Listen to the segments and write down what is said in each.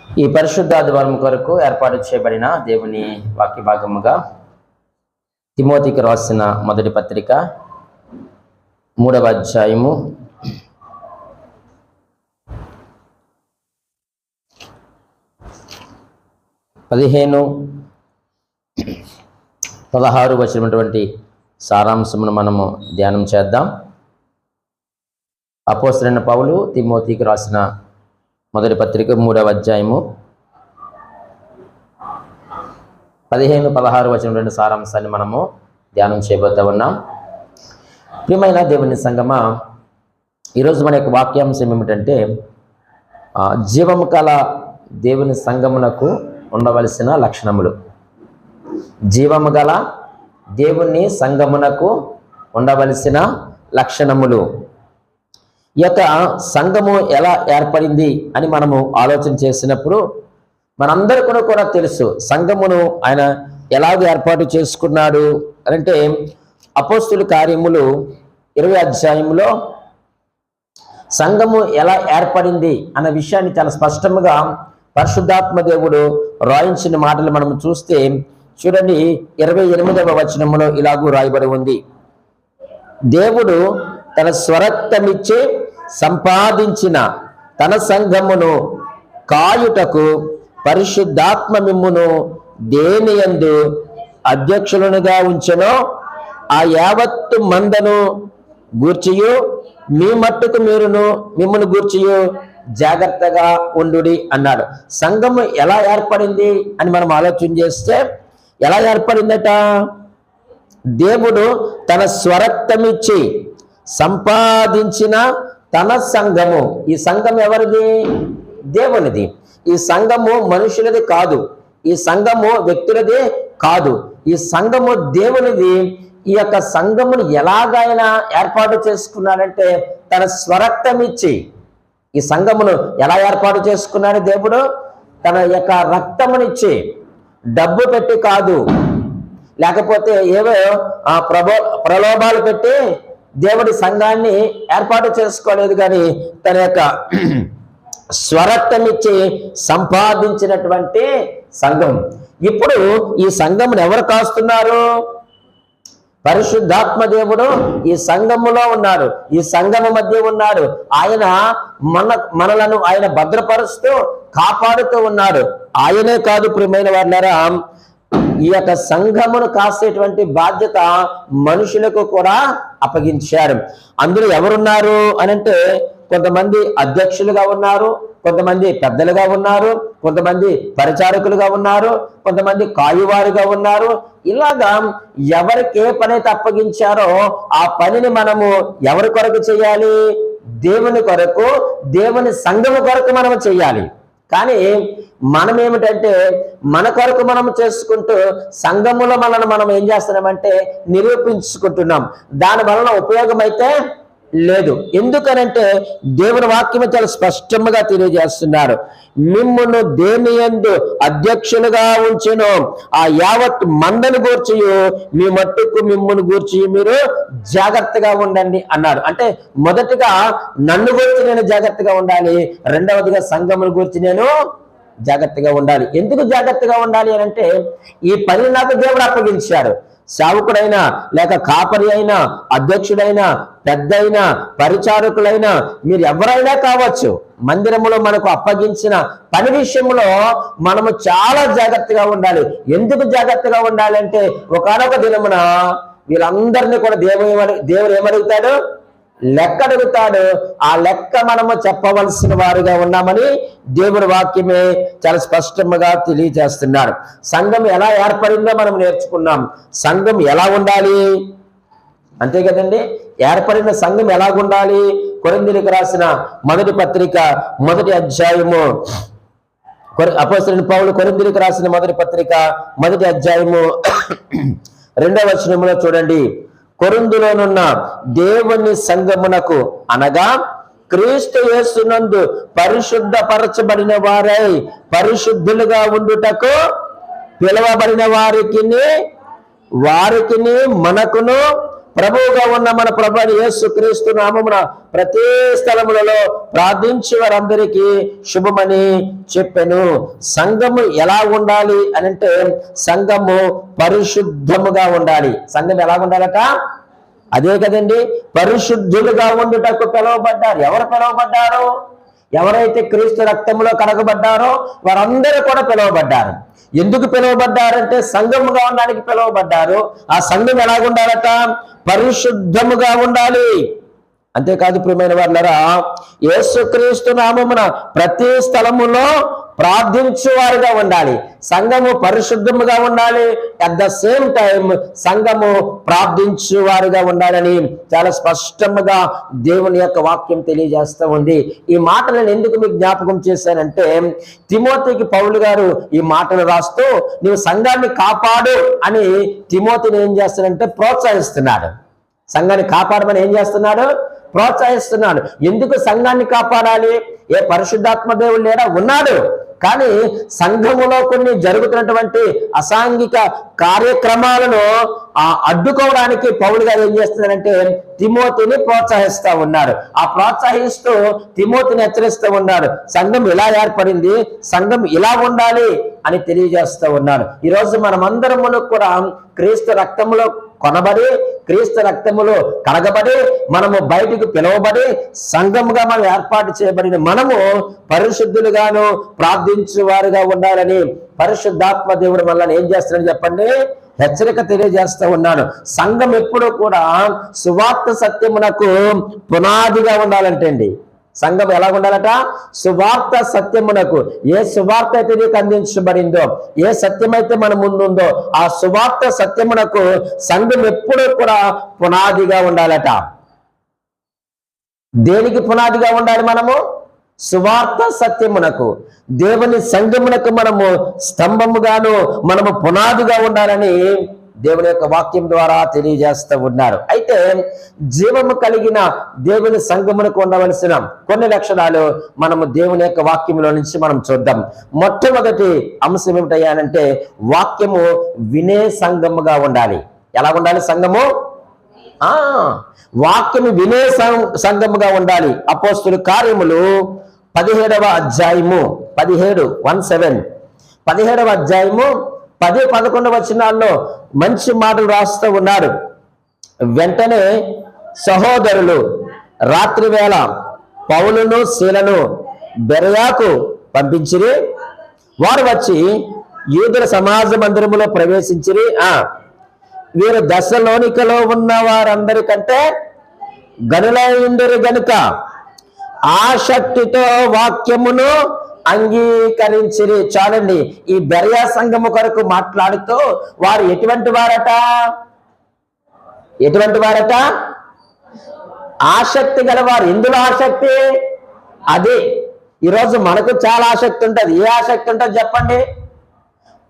ఈ పరిశుద్ధ ఆదివారం కొరకు ఏర్పాటు చేయబడిన దేవుని వాక్య భాగముగా తిమోతికి రాసిన మొదటి పత్రిక 3వ అధ్యాయము 15-16 వచ్చినటువంటి సారాంశమును మనము ధ్యానం చేద్దాం. అపోస్తలుడైన పౌలు తిమోతికి రాసిన మొదటి పత్రిక 3వ అధ్యాయము 15-16 వచ్చినటువంటి సారాంశాన్ని మనము ధ్యానం చేయబోతూ ఉన్నాం. ప్రియమైన దేవుని సంగమా, ఈరోజు మన యొక్క వాక్యాంశం ఏమిటంటే జీవము కల దేవుని సంగమునకు ఉండవలసిన లక్షణములు. జీవము గల దేవుని సంగమునకు ఉండవలసిన లక్షణములు. ఈ యొక్క సంఘము ఎలా ఏర్పడింది అని మనము ఆలోచన చేసినప్పుడు మనందరికీ కూడా తెలుసు సంఘమును ఆయన ఎలాగ ఏర్పాటు చేసుకున్నాడు అంటే అపోస్తుల కార్యములు 20వ అధ్యాయంలో సంఘము ఎలా ఏర్పడింది అన్న విషయాన్ని చాలా స్పష్టంగా పరిశుద్ధాత్మ దేవుడు రాయించిన మాటలు మనం చూస్తే చూడండి, 28వ వచనములో ఇలాగూ రాయబడి ఉంది. దేవుడు తన స్వరక్తమిచ్చి సంపాదించిన తన సంఘమును కాయుటకు పరిశుద్ధాత్మ మిమ్మును దేనియందు అధ్యక్షులనుగా ఉంచెనో ఆ యావత్తు మందను గూర్చియు మీ మట్టుకు మీరును మిమ్మును గూర్చియు జాగ్రత్తగా ఉండుడి అన్నాడు. సంఘము ఎలా ఏర్పడింది అని మనం ఆలోచన చేస్తే ఎలా ఏర్పడిందట? దేవుడు తన స్వరక్తమిచ్చి సంపాదించిన తన సంఘము. ఈ సంఘం ఎవరిది? దేవునిది. ఈ సంఘము మనుషులది కాదు, ఈ సంఘము వ్యక్తులది కాదు, ఈ సంఘము దేవునిది. ఈ యొక్క సంఘమును ఎలాగైనా ఏర్పాటు చేసుకున్నాడంటే తన స్వరక్తమిచ్చి. ఈ సంఘమును ఎలా ఏర్పాటు చేసుకున్నాడు దేవుడు? తన యొక్క రక్తమునిచ్చి, డబ్బు పెట్టి కాదు, లేకపోతే ఏవో ప్రలోభాలు పెట్టి దేవుడి సంఘాన్ని ఏర్పాటు చేసుకోలేదు, కానీ తన యొక్క స్వరక్తమిచ్చి సంపాదించినటువంటి సంఘం. ఇప్పుడు ఈ సంఘమును ఎవరు కాస్తున్నారు? పరిశుద్ధాత్మ దేవుడు ఈ సంఘములో ఉన్నాడు, ఈ సంఘము మధ్య ఉన్నాడు. ఆయన మనలను ఆయన భద్రపరుస్తూ కాపాడుతూ ఉన్నాడు. ఆయనే కాదు ప్రియమైన వారులారా, ఈ యొక్క సంఘమును కాసేటువంటి బాధ్యత మనుషులకు కూడా అప్పగించారు. అందులో ఎవరున్నారు అనంటే కొంతమంది అధ్యక్షులుగా ఉన్నారు, కొంతమంది పెద్దలుగా ఉన్నారు, కొంతమంది పరిచారకులుగా ఉన్నారు, కొంతమంది కాయువారుగా ఉన్నారు. ఇలాగా ఎవరికి ఏ పని అయితే అప్పగించారో ఆ పనిని మనము ఎవరి కొరకు చేయాలి? దేవుని కొరకు, దేవుని సంఘము కొరకు మనము చేయాలి. కానీ మనం ఏమిటంటే మన కొరకు మనం చేసుకుంటూ సంఘములో మనల్ని మనం ఏం చేస్తున్నామంటే నిరూపించుకుంటున్నాం. దాని వలన ఉపయోగం అయితే లేదు. ఎందుకనంటే దేవుని వాక్యం చాలా స్పష్టంగా తెలియజేస్తున్నారు. మిమ్మును దేనియందు అధ్యక్షులుగా ఉంచెను ఆ యావత్ మందను గూర్చి మీ మట్టుకు మిమ్మును గూర్చి మీరు జాగ్రత్తగా ఉండండి అన్నాడు. అంటే మొదటిగా నన్ను గురించి నేను జాగ్రత్తగా ఉండాలి, రెండవదిగా సంఘమును గురించి నేను జాగ్రత్తగా ఉండాలి. ఎందుకు జాగ్రత్తగా ఉండాలి అని అంటే ఈ పని నాకు దేవుడు అప్పగించాడు. సేవకుడైనా లేక కాపరి అయినా అధ్యక్షుడైనా పెద్దయినా పరిచారకులైనా మీరు ఎవరైనా కావచ్చు, మందిరములో మనకు అప్పగించిన పని విషయంలో మనము చాలా జాగ్రత్తగా ఉండాలి. ఎందుకు జాగ్రత్తగా ఉండాలి అంటే ఒకానొక దినమున వీళ్ళందరినీ కూడా దేవుడు ఏమడుగుతాడు? లెక్క అడుగుతాడు. ఆ లెక్క మనము చెప్పవలసిన వారుగా ఉన్నామని దేవుడి వాక్యమే చాలా స్పష్టంగా తెలియజేస్తున్నాడు. సంఘం ఎలా ఏర్పడిందో మనం నేర్చుకున్నాం. సంఘం ఎలా ఉండాలి అంతే కదండి. ఏర్పడిన సంఘం ఎలాగుండాలి? కొరింథీయులకు రాసిన మొదటి పత్రిక 1వ అధ్యాయము, అపోస్తలుడైన పౌలు కొరింథీయులకు రాసిన మొదటి పత్రిక 1వ అధ్యాయము 2వ వచనంలో చూడండి. కొరింథులోనున్న దేవుని సంఘమునకు అనగా క్రీస్తు యేసునందు పరిశుద్ధపరచబడిన వారై పరిశుద్ధులుగా ఉండుటకు పిలువబడిన వారికి మనకును ప్రభువుగా ఉన్న మన ప్రభువైన యేసుక్రీస్తు నామమున ప్రతి స్థలములలో ప్రార్థించి వారందరికీ శుభమని చెప్పెను. సంఘము ఎలా ఉండాలి అని అంటే సంఘము పరిశుద్ధముగా ఉండాలి. సంఘం ఎలా ఉండాలట? అదే కదండి, పరిశుద్ధులుగా ఉండుటకు పిలువబడ్డారు. ఎవరు పిలువబడ్డారు? ఎవరైతే క్రీస్తు రక్తంలో కడగబడ్డారో వారందరూ కూడా పిలువబడ్డారు. ఎందుకు పిలువబడ్డారంటే సంఘముగా ఉండడానికి పిలువబడ్డారు. ఆ సంఘం ఎలాగుండాలట? పరిశుద్ధముగా ఉండాలి. అంతేకాదు ప్రియమైన వారులారా, యేసుక్రీస్తు నామమున ప్రతి స్థలములో ప్రార్థించువారుగా ఉండాలి. సంఘము పరిశుద్ధముగా ఉండాలి, అట్ ద సేమ్ టైం సంఘము ప్రార్థించువారుగా ఉండాలని చాలా స్పష్టంగా దేవుని యొక్క వాక్యం తెలియజేస్తూ ఉంది. ఈ మాటలను ఎందుకు మీకు జ్ఞాపకం చేశానంటే, తిమోతికి పౌలు గారు ఈ మాటలు రాస్తూ నీవు సంఘాన్ని కాపాడు అని తిమోతిని ఏం చేస్తాడంటే ప్రోత్సహిస్తున్నాడు. సంఘాన్ని కాపాడమని ఏం చేస్తున్నాడు? ప్రోత్సహిస్తున్నాడు. ఎందుకు సంఘాన్ని కాపాడాలి? ఏ పరిశుద్ధాత్మ దేవుడు లేడా? ఉన్నాడు. కానీ సంఘములో కొన్ని జరుగుతున్నటువంటి అసాంఘిక కార్యక్రమాలను అడ్డుకోవడానికి పౌలు గారు ఏం చేస్తున్నారంటే తిమోతిని ప్రోత్సహిస్తూ ఉన్నారు. ఆ ప్రోత్సహిస్తూ తిమోతిని హెచ్చరిస్తూ ఉన్నారు. సంఘం ఇలా ఏర్పడింది, సంఘం ఇలా ఉండాలి అని తెలియజేస్తూ ఉన్నారు. ఈరోజు మనమందరమును కూడా క్రీస్తు రక్తములో కొనబడి, క్రీస్తు రక్తములో కడగబడి, మనము బయటికి పిలువబడి సంఘముగా మనం ఏర్పాటు చేయబడిన మనము పరిశుద్ధులుగాను ప్రార్థించువారుగా ఉండాలని పరిశుద్ధాత్మ దేవుడు మనల్ని ఏం చేస్తున్నాడు చెప్పండి? హెచ్చరిక తెలియజేస్తూ ఉన్నాడు. సంఘం ఎప్పుడూ కూడా సువార్త సత్యమునకు పునాదిగా ఉండాలంటే అండి. సంఘం ఎలా ఉండాలట? సువార్త సత్యమునకు. ఏ సువార్త అయితే నీకు అందించబడిందో, ఏ సత్యమైతే మన ముందుందో ఆ సువార్త సత్యమునకు సంఘం ఎప్పుడూ కూడా పునాదిగా ఉండాలట. దేనికి పునాదిగా ఉండాలి మనము? సువార్త సత్యమునకు, దేవుని సంఘమునకు మనము స్తంభముగాను మనము పునాదిగా ఉండాలని దేవుని యొక్క వాక్యం ద్వారా తెలియజేస్తూ ఉన్నారు. అయితే జీవము కలిగిన దేవుని సంఘమునకు ఉండవలసిన కొన్ని లక్షణాలు మనము దేవుని యొక్క వాక్యంలో నుంచి మనం చూద్దాం. మొట్టమొదటి అంశం ఏమిటయ్యానంటే వాక్యము వినే సంఘముగా ఉండాలి. ఎలా ఉండాలి సంఘము? వాక్యము వినే సంఘముగా ఉండాలి. అపోస్తుల కార్యములు 17వ అధ్యాయము 17వ అధ్యాయము 10-11 వచనాల్లో మంచి మాటలు రాస్తూ ఉన్నారు. వెంటనే సహోదరులు రాత్రి వేళ పౌలును శీలను బెరయాకు పంపించిరి. వారు వచ్చి యూదుల సమాజ మందిరములో ప్రవేశించిరి. వీరు దశలోనికలో ఉన్న వారందరికంటే గనులైందరు గనుక ఆసక్తితో వాక్యమును అంగీకరించిరి. చాలండి. ఈ బెరయా సంఘము కొరకు మాట్లాడుతూ వారు ఎటువంటి వారట? ఆసక్తి గలవారు. ఎందులో ఆసక్తి? అదే ఈరోజు మనకు చాలా ఆసక్తి ఉంటుంది. ఏ ఆసక్తి ఉంటుంది చెప్పండి?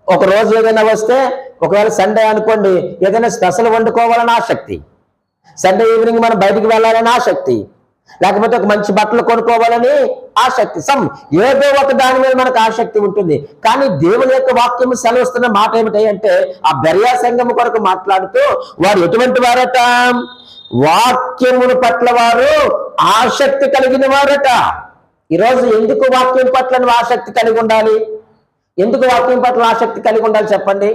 ఒక రోజు ఏదైనా వస్తే, ఒకవేళ సండే అనుకోండి, ఏదైనా స్పెషల్ వండుకోవాలని ఆసక్తి, సండే ఈవినింగ్ మనం బయటికి వెళ్ళాలని ఆసక్తి, లేకపోతే ఒక మంచి బట్టలు కొనుక్కోవాలని ఆసక్తి, ఏదో ఒక దాని మీద మనకు ఆసక్తి ఉంటుంది. కానీ దేవుని యొక్క వాక్యం సెలవుస్తున్న మాట ఏమిటి అంటే ఆ బెరయా సంఘము కొరకు మాట్లాడుతూ వారు ఎటువంటి వారట? వాక్యమును పట్ల వారు ఆసక్తి కలిగిన వారట. ఈరోజు ఎందుకు వాక్యం పట్ల నువ్వు ఆసక్తి కలిగి ఉండాలి? ఎందుకు వాక్యం పట్ల ఆసక్తి కలిగి ఉండాలి చెప్పండి?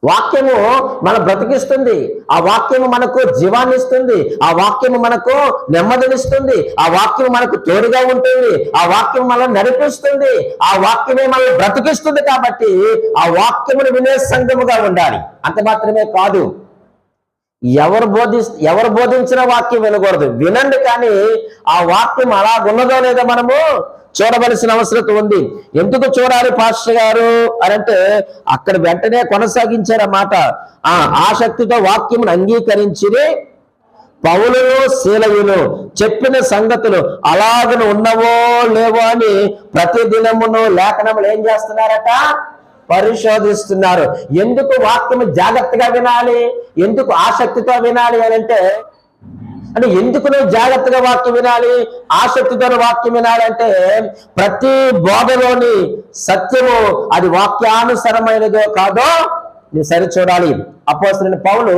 వాక్యము మన బ్రతికిస్తుంది. ఆ వాక్యము మనకు జీవాన్ని ఇస్తుంది. ఆ వాక్యము మనకు నెమ్మదినిస్తుంది. ఆ వాక్యం మనకు తోడుగా ఉంటుంది. ఆ వాక్యం మనల్ని నడిపిస్తుంది. ఆ వాక్యమే మనల్ని బ్రతికిస్తుంది. కాబట్టి ఆ వాక్యమును వినే సంఘముగా ఉండాలి. అంత మాత్రమే కాదు, ఎవరు బోధించిన వాక్యం వినకూడదు. వినండి, కానీ ఆ వాక్యం అలా ఉన్నదో లేదో మనము చూడవలసిన అవసరం ఉంది. ఎందుకు చూడాలి పాస్టర్ గారు అనంటే అక్కడ వెంటనే కొనసాగించారన్నమాట. ఆసక్తితో వాక్యమును అంగీకరించి పౌలును శీలయును చెప్పిన సంగతులు అలాగను ఉన్నవో లేవో అని ప్రతిదినమును లేఖనములు ఏం చేస్తున్నారట? పరిశోధిస్తున్నారు. ఎందుకు వాక్యము జాగ్రత్తగా వినాలి? ఎందుకు ఆసక్తితో వినాలి అంటే ఎందుకు నువ్వు జాగ్రత్తగా వాక్యం వినాలి, ఆసక్తితో వాక్యం వినాలి అంటే ప్రతి బోధలోని సత్యము అది వాక్యానుసరమైనదో కాదో నువ్వు సరి చూడాలి. అపోస్తలుడైన పౌలు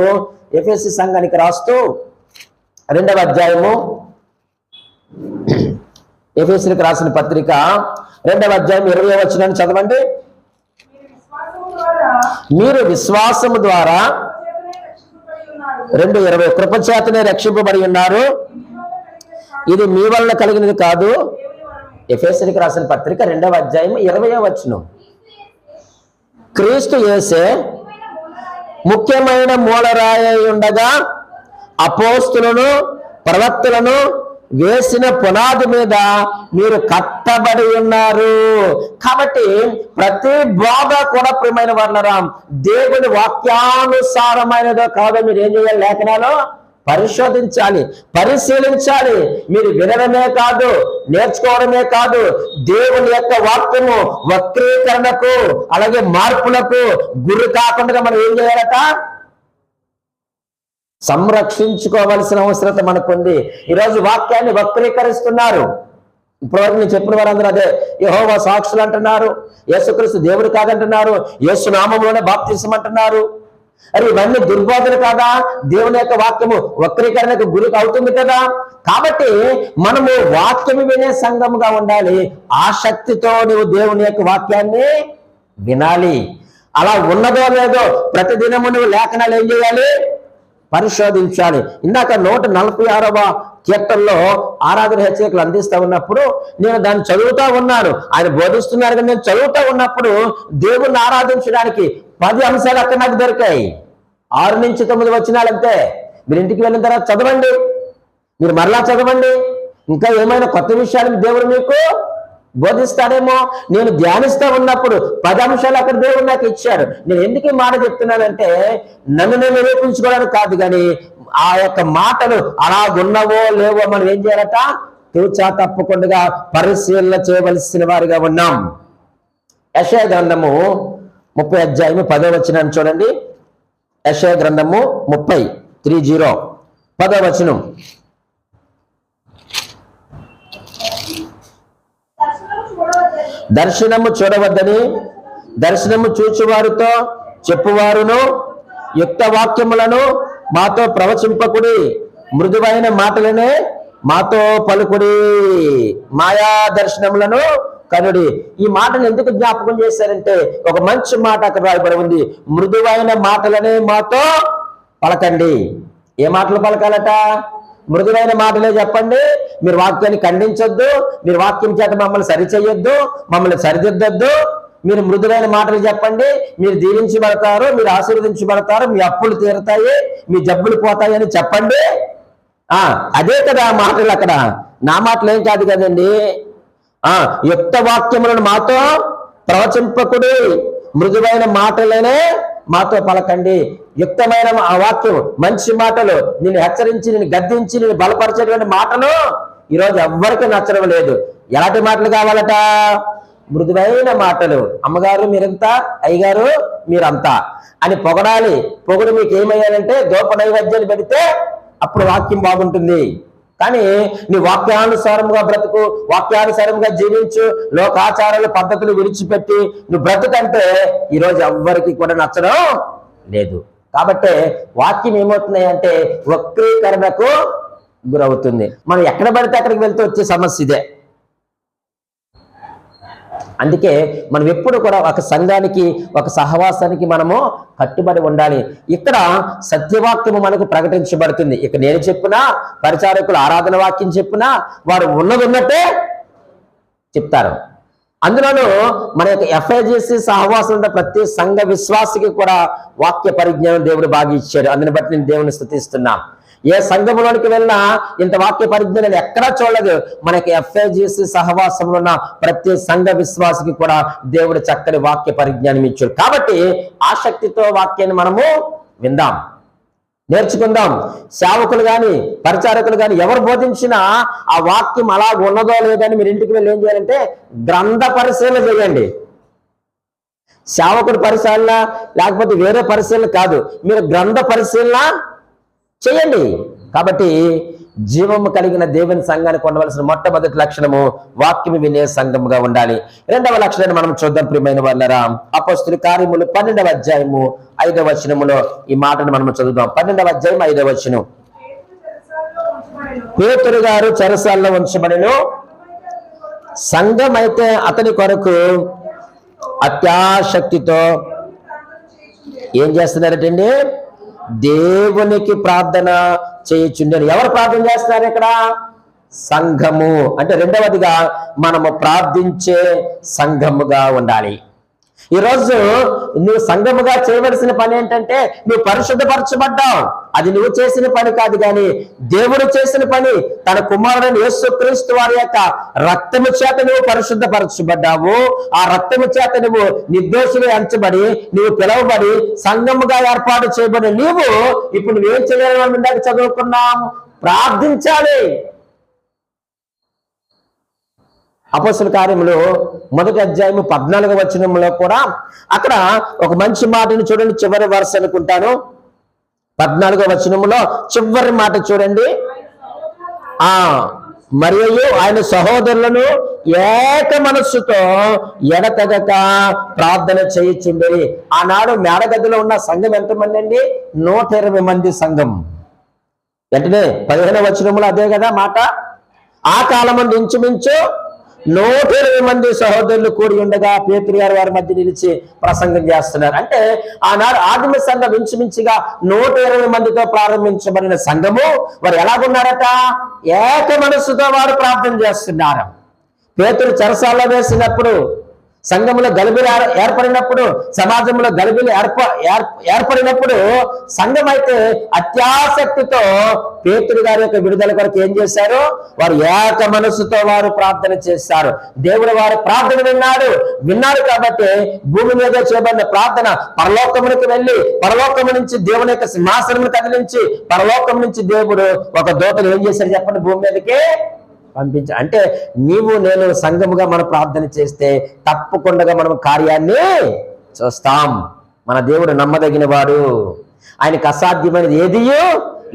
ఎఫెసీ సంఘానికి రాస్తూ 2వ అధ్యాయము, ఎఫెసీలకు రాసిన పత్రిక 2వ అధ్యాయం 20వ వచనాన్ని చదవండి. మీరు విశ్వాసము ద్వారా 2:20 కృపచేతనే రక్షింపబడి ఉన్నారు, ఇది మీ వలన కలిగినది కాదు. ఎఫెసీలకు రాసిన పత్రిక 2వ అధ్యాయం 20వ వచనం. క్రీస్తు యేసే ముఖ్యమైన మూలరాయి ఉండగా అపోస్తులను ప్రవక్తలను వేసిన పునాది మీద మీరు కట్టబడి ఉన్నారు. కాబట్టి ప్రతి బోధ కూడా ప్రియమైన వాళ్ళరా దేవుని వాక్యానుసారమైనదో కాదో మీరు ఏం చేయాలి? లేఖనాలు పరిశోధించాలి, పరిశీలించాలి. మీరు వినడమే కాదు, నేర్చుకోవడమే కాదు, దేవుని యొక్క వాక్యము వక్రీకరణకు అలాగే మార్పులకు గురి కాకుండా మనం ఏం చేయాలట? సంరక్షించుకోవాల్సిన అవసరత మనకుంది. ఈరోజు వాక్యాన్ని వక్రీకరిస్తున్నారు. ఇప్పటివరకు నేను చెప్పిన వారందరూ అదే, యెహోవా సాక్షులు అంటున్నారు, యేసుక్రీస్తు దేవుడు కాదంటున్నారు, యేసు నామములోనే బాప్తిసం అంటున్నారు. అరే ఇవన్నీ దుర్బోధన కాదా? దేవుని యొక్క వాక్యము వక్రీకరణకు గురి అవుతుంది కదా. కాబట్టి మనము వాక్యము వినే సంఘముగా ఉండాలి. ఆసక్తితో నువ్వు దేవుని యొక్క వాక్యాన్ని వినాలి. అలా ఉన్నదో లేదో ప్రతిదినము నువ్వు లేఖనాలు ఏం చేయాలి? పరిశోధించాలి. ఇందాక 146వ కీర్తనలో ఆరాధన హెచ్చరికలు అందిస్తా ఉన్నప్పుడు నేను దాన్ని చదువుతా ఉన్నాను. ఆయన బోధిస్తున్నారు కానీ నేను చదువుతా ఉన్నప్పుడు దేవుణ్ణి ఆరాధించడానికి 10 అంశాలు అక్కడ నాకు దొరికాయి. 6 నుంచి 9 వచనాలు అంతే. మీరు ఇంటికి వెళ్ళిన తర్వాత చదవండి, మీరు మరలా చదవండి. ఇంకా ఏమైనా కొత్త విషయాలు దేవుడు మీకు బోధిస్తాడేమో. నేను ధ్యానిస్తా ఉన్నప్పుడు 10 అంశాలు అక్కడ దేవుడు నాకు ఇచ్చాడు. నేను ఎందుకు ఈ మాట చెప్తున్నానంటే నన్ను నేను నిరూపించుకోవడానికి కాదు, కానీ ఆ యొక్క మాటలు అలాగున్నవో లేవో మనం ఏం చేయాలట? తూచా తప్పకుండా పరిశీలన చేయవలసిన వారిగా ఉన్నాం. యెషయా గ్రంథము 30వ అధ్యాయము 10వ వచనాన్ని చూడండి. యెషయా గ్రంథము 30 10వ వచనం. దర్శనము చూడవద్దని దర్శనము చూచువారితో చెప్పువారును యుక్త వాక్యములను మాతో ప్రవచింపకుడి, మృదువైన మాటలనే మాతో పలుకుడి, మాయా దర్శనములను కనుడి. ఈ మాటను ఎందుకు జ్ఞాపకం చేశారంటే ఒక మంచి మాట అక్కడ రాయబడి ఉంది, మృదువైన మాటలనే మాతో పలకండి. ఏ మాటలు పలకాలట? మృదువైన మాటలే చెప్పండి. మీరు వాక్యాన్ని ఖండించొద్దు, మీరు వాక్యం చేత మమ్మల్ని సరిచేయొద్దు, మమ్మల్ని సరిదిద్దొద్దు. మీరు మృదువైన మాటలు చెప్పండి. మీరు దీవించబడతారు, మీరు ఆశీర్వదించబడతారు, మీ అప్పులు తీరుతాయి, మీ జబ్బులు పోతాయి అని చెప్పండి. అదే కదా మాటలు. అక్కడ నా మాటలు ఏం కాదు కదండి. యుక్త వాక్యములను మాతో ప్రవచింపకుడి, మృదువైన మాటలనే మాతో పలకండి. యుక్తమైన ఆ వాక్యం, మంచి మాటలు, నిన్ను హెచ్చరించి, నిన్ను గద్దించి, నిన్ను బలపరిచేటువంటి మాటలు ఈరోజు ఎవ్వరికి నచ్చడం లేదు. ఎలాంటి మాటలు కావాలట? మృదువైన మాటలు. అమ్మగారు మీరంతా, అయ్యగారు మీరంతా అని పొగడాలి. పొగుడు మీకు ఏమయ్యాలంటే దోప నైవేద్యాన్ని పెడితే అప్పుడు వాక్యం బాగుంటుంది. కానీ నీ వాక్యానుసారంగా బ్రతుకు, వాక్యానుసారంగా జీవించు, లోకాచారాల పద్ధతులు విడిచిపెట్టి నువ్వు బ్రతుకంటే ఈరోజు ఎవ్వరికి కూడా నచ్చడం లేదు. కాబట్టి వాక్యం ఏమవుతున్నాయి అంటే వక్రీకరణకు గురవుతుంది. మనం ఎక్కడ పడితే అక్కడికి వెళ్తే వచ్చే సమస్య ఇదే. అందుకే మనం ఎప్పుడు కూడా ఒక సంఘానికి, ఒక సహవాసానికి మనము కట్టుబడి ఉండాలి. ఇక్కడ సత్యవాక్యము మనకు ప్రకటించబడుతుంది. ఇక నేను చెప్పినా, పరిచారకులు ఆరాధన వాక్యం చెప్పినా వారు ఉన్నది ఉన్నట్టే చెప్తారు. అందులోనూ మన యొక్క ఎఫ్ఐజిసి సహవాసం ఉన్న ప్రతి సంఘ విశ్వాసికి కూడా వాక్య పరిజ్ఞానం దేవుడు బాగా ఇచ్చాడు. అందుని బట్టి నేను దేవుని స్తుతిస్తున్నా. ఏ సంఘంలోనికి వెళ్ళినా ఇంత వాక్య పరిజ్ఞానం ఎక్కడా చూడలేదు. మనకి ఎఫ్ఐజిసి సహవాసంలో ఉన్న ప్రతి సంఘ విశ్వాసికి కూడా దేవుడు చక్కని వాక్య పరిజ్ఞానం ఇచ్చాడు. కాబట్టి ఆసక్తితో వాక్యాన్ని మనము విందాం, నేర్చుకుందాం. సేవకులు కానీ పరిచారకులు కానీ ఎవరు బోధించినా ఆ వాక్యం అలా ఉన్నదో లేదని మీరు ఇంటికి వెళ్ళి ఏం చేయాలంటే గ్రంథ పరిశీలన చేయండి. సేవకుడు పరిశీలన లేకపోతే వేరే పరిశీలన కాదు, మీరు గ్రంథ పరిశీలన చేయండి. కాబట్టి జీవము కలిగిన దేవుని సంఘానికి ఉండవలసిన మొట్టమొదటి లక్షణము వాక్యము వినే సంఘముగా ఉండాలి. రెండవ లక్షణాన్ని మనం చూద్దాం ప్రియమైన వాళ్ళరా. అపోస్తుల కార్యములు 12వ అధ్యాయము 5వ వచనములో ఈ మాటను మనం చదువుదాం. 12వ అధ్యాయం 5వ వచనం. పేతురు గారు చెరసాలలో ఉంచబడెను. సంఘం అయితే అతని కొరకు అత్యాశక్తితో ఏం చేస్తున్నారటండి? దేవునికి ప్రార్థన చేయుచుండెను. ఎవరు ప్రార్థన చేస్తున్నారు ఇక్కడ? సంఘము. అంటే రెండవదిగా మనము ప్రార్థించే సంఘముగా ఉండాలి. ఈరోజు నువ్వు సంఘముగా చేయవలసిన పని ఏంటంటే, నువ్వు పరిశుద్ధపరచబడ్డావు. అది నువ్వు చేసిన పని కాదు, కానీ దేవుడు చేసిన పని. తన కుమారుడైన యేసుక్రీస్తు వారి యొక్క రక్తము చేత నువ్వు పరిశుద్ధపరచబడ్డావు. ఆ రక్తము చేత నువ్వు నిర్దోషిగా ఎంచబడి, నువ్వు పిలువబడి సంఘముగా ఏర్పాటు చేయబడి నీవు ఇప్పుడు నువ్వేం చేయాలని మనం ఇందాక చదువుకున్నాం, ప్రార్థించాలి. అపోస్తుల కార్యములు 1వ అధ్యాయము 14వ వచనంలో కూడా అక్కడ ఒక మంచి మాటను చూడండి. చివరి వరుస అనుకుంటాను, 14వ వచనంలో చివరి మాట చూడండి. మరియు ఆయన సహోదరులను ఏక మనస్సుతో ఎడతెగక ప్రార్థన చేయుచుండేది. ఆనాడు మేడగదిలో ఉన్న సంఘం ఎంతమంది అండి? 120 మంది సంఘం. వెంటనే 15వ వచనంలో అదే కదా మాట. ఆ కాలం ఇంచుమించు 120 మంది సహోదరులు కూడి ఉండగా పేతురు గారు వారి మధ్య నిలిచి ప్రసంగం చేస్తున్నారు. అంటే ఆనాడు ఆదిమ సంఘం ఇంచుమించుగా 120 మందితో ప్రారంభించబడిన సంఘము వారు ఎలాగున్నారట? ఏక మనస్సుతో వారు ప్రార్థన చేస్తున్నారు. పేతురు చెరసాలలో వేసినప్పుడు, సంఘములో గలిబిలు ఏర్పడినప్పుడు, సమాజంలో గలిబిలు ఏర్పడినప్పుడు సంఘం అయితే అత్యాసక్తితో పేతురు గారి యొక్క విడుదల కొరకు ఏం చేశారు? వారు ఏక మనస్సుతో వారు ప్రార్థన చేశారు. దేవుడు వారి ప్రార్థన విన్నాడు కాబట్టి భూమి మీద చేయబడిన ప్రార్థన పరలోకమునికి వెళ్ళి, పరలోకము నుంచి దేవుని యొక్క సింహాసనమును కదిలించి, పరలోకం నుంచి దేవుడు ఒక దూతను ఏం చేశారు చెప్పండి? భూమి మీదకి పంపించ. అంటే నీవు నేను సంఘముగా మనం ప్రార్థన చేస్తే తప్పకుండా మనం కార్యాన్ని చూస్తాం. మన దేవుడు నమ్మదగిన వాడు, ఆయనకు అసాధ్యమైనది ఏదీ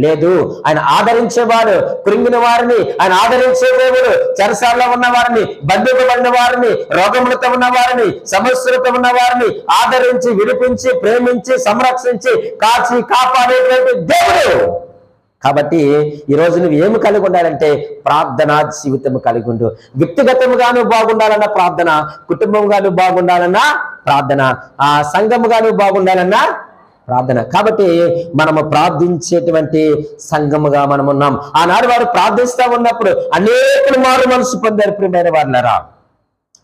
లేదు. ఆయన ఆదరించేవాడు, కృంగిన వారిని ఆయన ఆదరించే దేవుడు. చెరసాలలో ఉన్న వారిని, బంధింపబడిన వారిని, రోగములతో ఉన్న వారిని, సమస్యలతో ఉన్న వారిని ఆదరించి, విడిపించి, ప్రేమించి, సంరక్షించి, కాచి కాపాడేటువంటి దేవుడు. కాబట్టి ఈరోజు నువ్వు ఏమి కలిగి ఉండాలంటే ప్రార్థనా జీవితం కలిగి ఉండు. వ్యక్తిగతముగాను బాగుండాలన్న ప్రార్థన, కుటుంబంగాను బాగుండాలన్నా ప్రార్థన, సంఘముగాను బాగుండాలన్నా ప్రార్థన. కాబట్టి మనము ప్రార్థించేటువంటి సంఘముగా మనం ఉన్నాం. ఆనాడు వారు ప్రార్థిస్తూ ఉన్నప్పుడు అనేకులు మారు మనసు పొందారు ప్రియమైన వారులారా.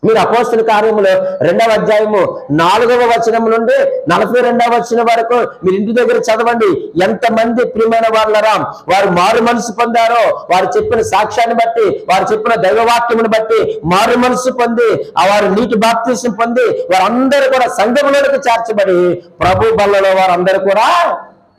మీరు అపోస్తుల కార్యములు 2వ అధ్యాయము 4వ వచనం నుండి 42వ వచనం వరకు మీరు ఇంటి దగ్గర చదవండి. ఎంతమంది ప్రియమైన వారులారా వారు మారు మనసు పొందారో, వారు చెప్పిన సాక్ష్యాన్ని బట్టి, వారు చెప్పిన దైవవాక్యమును బట్టి మారు మనసు పొంది, వారు నీటి బాప్తిసం పొంది వారందరూ కూడా సంఘములోకి చేర్చబడి ప్రభు బల్లలో వారందరూ కూడా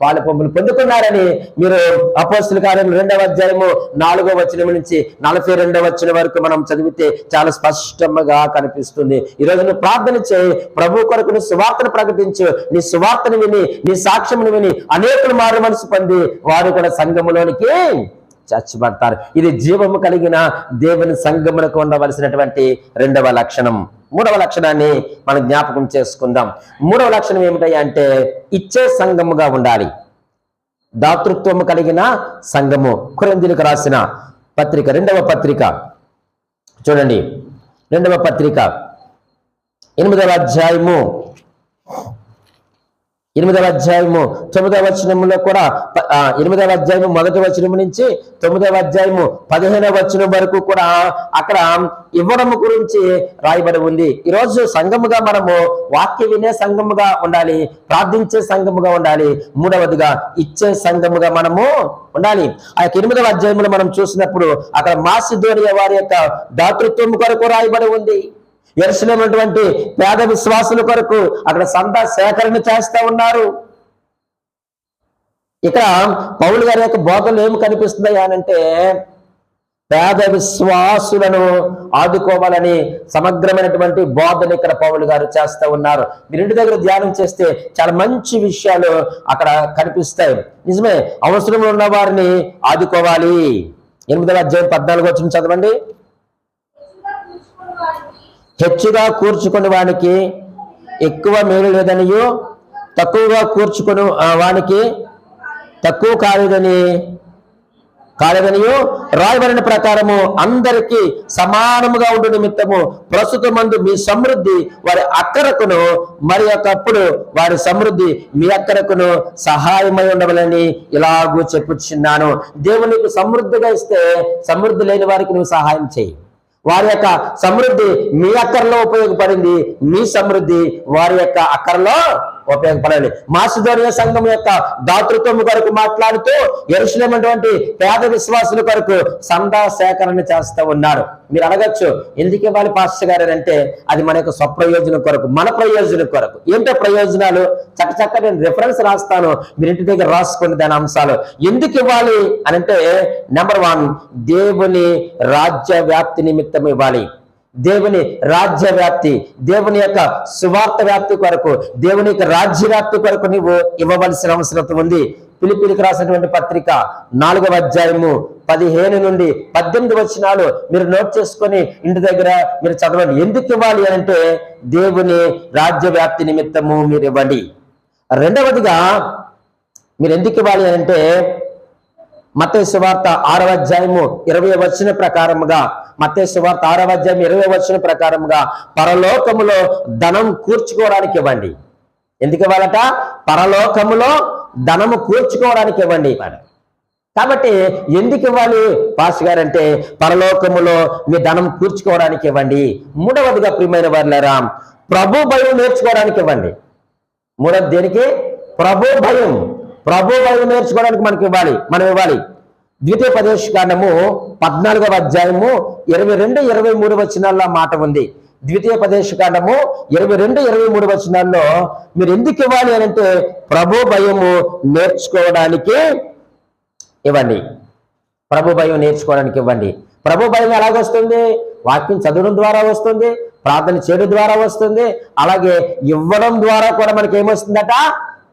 పాలు పంపులు పొందుకున్నారని మీరు అపోస్తుల కార్యములు 2వ అధ్యాయము 4వ వచనం నుంచి 42వ వచనం వరకు మనం చదివితే చాలా స్పష్టంగా కనిపిస్తుంది. ఈరోజు నువ్వు ప్రార్థన చేయి, ప్రభు కొరకు నీ సువార్తను ప్రకటించు. నీ సువార్తను విని, నీ సాక్ష్యమును విని అనేకులు మారు మనసు పొంది వారు కూడా సంఘములోనికి చచ్చిపడతారు. ఇది జీవము కలిగిన దేవుని సంఘమునకు ఉండవలసినటువంటి 2వ లక్షణం. 3వ లక్షణాన్ని మనం జ్ఞాపకం చేసుకుందాం. 3వ లక్షణం ఏమిటంటే అంటే ఇచ్చే సంఘముగా ఉండాలి. దాతృత్వము కలిగిన సంఘము. కొరింథీయులకు రాసిన పత్రిక 2వ పత్రిక చూడండి. 2వ పత్రిక 8వ అధ్యాయము 9వ అధ్యాయము 9వ వచనంలో కూడా 8వ అధ్యాయము 1వ వచనం నుంచి 9వ అధ్యాయము 15వ వచనం వరకు కూడా అక్కడ ఇవ్వడము గురించి రాయబడి ఉంది. ఈరోజు సంఘముగా మనము వాక్య వినే సంఘముగా ఉండాలి, ప్రార్థించే సంఘముగా ఉండాలి. 3వదిగా ఇచ్చే సంఘముగా మనము ఉండాలి. ఆ యొక్క 8వ అధ్యాయంలో మనం చూసినప్పుడు అక్కడ మాసిదోనియా వారి యొక్క దాతృత్వం కొరకు రాయబడి ఉంది. యెరూషలేములో ఉన్నటువంటి పేద విశ్వాసుల కొరకు అక్కడ సంత సేకరణ చేస్తూ ఉన్నారు. ఇక్కడ పౌలు గారి యొక్క బోధనలు ఏమి కనిపిస్తున్నాయి అనంటే పేద విశ్వాసులను ఆదుకోవాలని సమగ్రమైనటువంటి బోధన ఇక్కడ పౌలు గారు చేస్తూ ఉన్నారు. మీరు ఇంటి దగ్గర ధ్యానం చేస్తే చాలా మంచి విషయాలు అక్కడ కనిపిస్తాయి. నిజమే, అవసరంలో ఉన్న వారిని ఆదుకోవాలి. 8వ అధ్యాయం 14వ వచనం చదవండి. హెచ్చుగా కూర్చుకుని వానికి ఎక్కువ మేలు లేదనియు, తక్కువగా కూర్చుకుని వానికి తక్కువ కాలేదనియు రాయబడిన ప్రకారము అందరికీ సమానముగా ఉండు నిమిత్తము ప్రస్తుతమందు మీ సమృద్ధి వారి అక్కరకును, మరి ఒకప్పుడు వారి సమృద్ధి మీ అక్కరకును సహాయమై ఉండవలని ఇలాగూ చెప్పుచున్నాను. దేవునికి సమృద్ధిగా ఇస్తే సమృద్ధి లేని వారికి నువ్వు సహాయం చేయి. వారి యొక్క సమృద్ధి మీ అక్కరలో ఉపయోగపడింది, మీ సమృద్ధి వారి యొక్క అక్కరలో ఉపయోగపడాలి. మాసిదోనియ సంఘం యొక్క దాతృత్వం కొరకు మాట్లాడుతూ యెరూషలేము అటువంటి పేద విశ్వాసుల కొరకు సందా సేకరణ చేస్తూ ఉన్నారు. మీరు అడగచ్చు, ఎందుకు ఇవ్వాలి పాస్టర్ గారు అంటే అది మన యొక్క స్వప్రయోజనం కొరకు, మన ప్రయోజనం కొరకు. ఏంటో ప్రయోజనాలు చక్కచక్క నేను రిఫరెన్స్ రాస్తాను, మీరు ఇంటి దగ్గర రాసుకోండి దాని అంశాలు. ఎందుకు ఇవ్వాలి అని అంటే, నెంబర్ 1, దేవుని రాజ్య వ్యాప్తి నిమిత్తం ఇవ్వాలి. దేవుని రాజ్య వ్యాప్తి, దేవుని యొక్క సువార్త వ్యాప్తి కొరకు, దేవుని యొక్క రాజ్య వ్యాప్తి కొరకు నువ్వు ఇవ్వవలసిన అవసరం ఉంది. ఫిలిప్పీలకు రాసినటువంటి పత్రిక 4వ అధ్యాయము 15 నుండి 18 వచనాలు మీరు నోట్ చేసుకొని ఇంటి దగ్గర మీరు చదవండి. ఎందుకు ఇవ్వాలి అంటే దేవుని రాజ్య వ్యాప్తి నిమిత్తము మీరు ఇవ్వండి. రెండవదిగా మీరు ఎందుకు ఇవ్వాలి అంటే మత్తయి సువార్త 6వ అధ్యాయము 20వ వచనం ప్రకారముగా, మత్తయి సువార్త 6వ అధ్యాయం 20వ వచనం ప్రకారముగా పరలోకములో ధనం కూర్చుకోవడానికి ఇవ్వండి. ఎందుకు ఇవ్వాలట? పరలోకములో ధనము కూర్చుకోవడానికి ఇవ్వండి. కాబట్టి ఎందుకు ఇవ్వాలి పాస్టర్ గారు అంటే పరలోకములో మీ ధనం కూర్చుకోవడానికి ఇవ్వండి. మూడవదిగా ప్రియమైన వారులారా, ప్రభు భయం నేర్చుకోవడానికి ఇవ్వండి. మూడవది దేనికి? ప్రభు భయం నేర్చుకోవడానికి మనం ఇవ్వాలి. ద్వితీయోపదేశకాండము 14వ అధ్యాయము 22-23 వచనాల్లో మాట ఉంది. ద్వితీయోపదేశకాండము 22-23 వచనాల్లో మీరు ఎందుకు ఇవ్వాలి అని అంటే ప్రభు భయము నేర్చుకోవడానికి ఇవ్వండి. ప్రభు భయం నేర్చుకోవడానికి ఇవ్వండి. ప్రభు భయం ఎలాగొస్తుంది? వాక్యం చదవడం ద్వారా వస్తుంది, ప్రార్థన చేయడం ద్వారా వస్తుంది, అలాగే ఇవ్వడం ద్వారా కూడా మనకి ఏమొస్తుందట?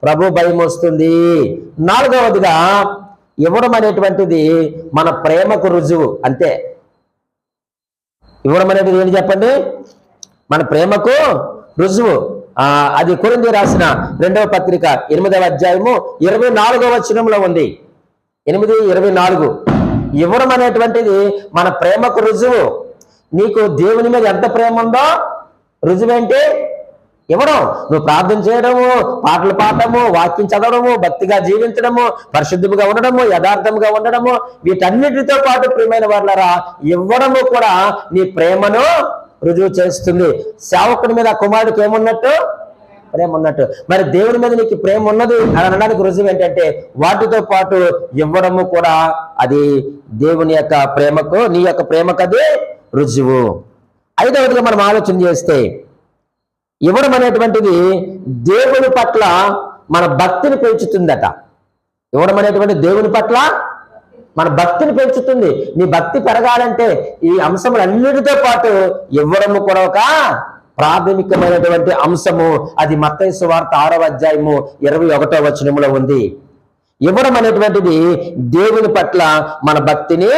ప్రభు భయం వస్తుంది. 4వదిగా ఇవ్వడం అనేటువంటిది మన ప్రేమకు రుజువు. అంతే. ఇవ్వడం అనేది ఏంటి చెప్పండి? మన ప్రేమకు రుజువు. అది కొరింథీ రాసిన 2వ పత్రిక 8వ అధ్యాయము 24వ వచనంలో ఉంది. 8:24. ఇవ్వడం అనేటువంటిది మన ప్రేమకు రుజువు. నీకు దేవుని మీద ఎంత ప్రేమ ఉందో రుజువేంటి? ఇవ్వడం. నువ్వు ప్రార్థన చేయడము, పాటలు పాడటము, వాక్యం చదవడము, భక్తిగా జీవించడము, పరిశుద్ధముగా ఉండడము, యథార్థముగా ఉండడము, వీటన్నిటితో పాటు ప్రియమైన వారులారా ఇవ్వడము కూడా నీ ప్రేమను రుజువు చేస్తుంది. సేవకుడి మీద కుమారుడికి ఏమున్నట్టు? ప్రేమ ఉన్నట్టు. మరి దేవుని మీద నీకు ప్రేమ ఉన్నది అని అనడానికి రుజువు ఏంటంటే వాటితో పాటు ఇవ్వడము కూడా అది దేవుని యొక్క ప్రేమకు, నీ యొక్క ప్రేమకు అది రుజువు. 5వదిగా మనం ఆలోచన చేస్తే ఇవ్వడం అనేటువంటిది దేవుని పట్ల మన భక్తిని పెంచుతుందట. ఇవ్వడం అనేటువంటి దేవుని పట్ల మన భక్తిని పెంచుతుంది. నీ భక్తి పెరగాలంటే ఈ అంశములన్నిటితో పాటు ఇవ్వడము కూడా ఒక ప్రాథమికమైనటువంటి అంశము. అది మత్తయి సువార్త 6వ అధ్యాయము 21వ వచనంలో ఉంది. ఇవ్వడం అనేటువంటిది దేవుని పట్ల మన భక్తిని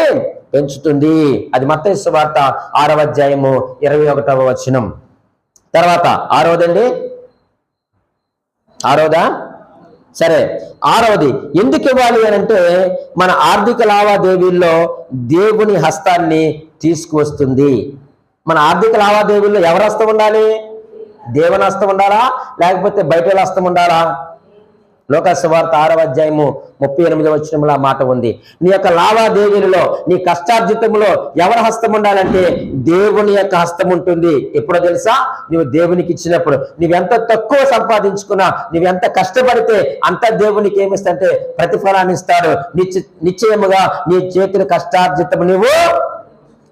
పెంచుతుంది. అది మత్తయి సువార్త 6వ అధ్యాయము 21వ వచనం. తర్వాత 6వదండి, 6వదా? సరే, 6వది ఎందుకు ఇవ్వాలి అని అంటే మన ఆర్థిక లావాదేవీల్లో దేవుని హస్తాన్ని తీసుకువస్తుంది. మన ఆర్థిక లావాదేవీల్లో ఎవరి హస్తం ఉండాలి? దేవుని హస్తం ఉండాలా, లేకపోతే బయట హస్తం ఉండాలా? లోకా సువార్త 6వ అధ్యాయము 38వ వచనంలో మాట ఉంది. నీ యొక్క లావాదేవీలలో, నీ కష్టార్జితంలో ఎవరి హస్తం ఉండాలంటే దేవుని యొక్క హస్తం ఉంటుంది. ఎప్పుడో తెలుసా? నువ్వు దేవునికి ఇచ్చినప్పుడు. నువ్వెంత తక్కువ సంపాదించుకున్నా, నువ్వెంత కష్టపడితే అంత దేవునికి ఏమిస్తంటే ప్రతిఫలాన్ని ఇస్తాడు. నిశ్చయముగా నీ చేతుల కష్టార్జితం నువ్వు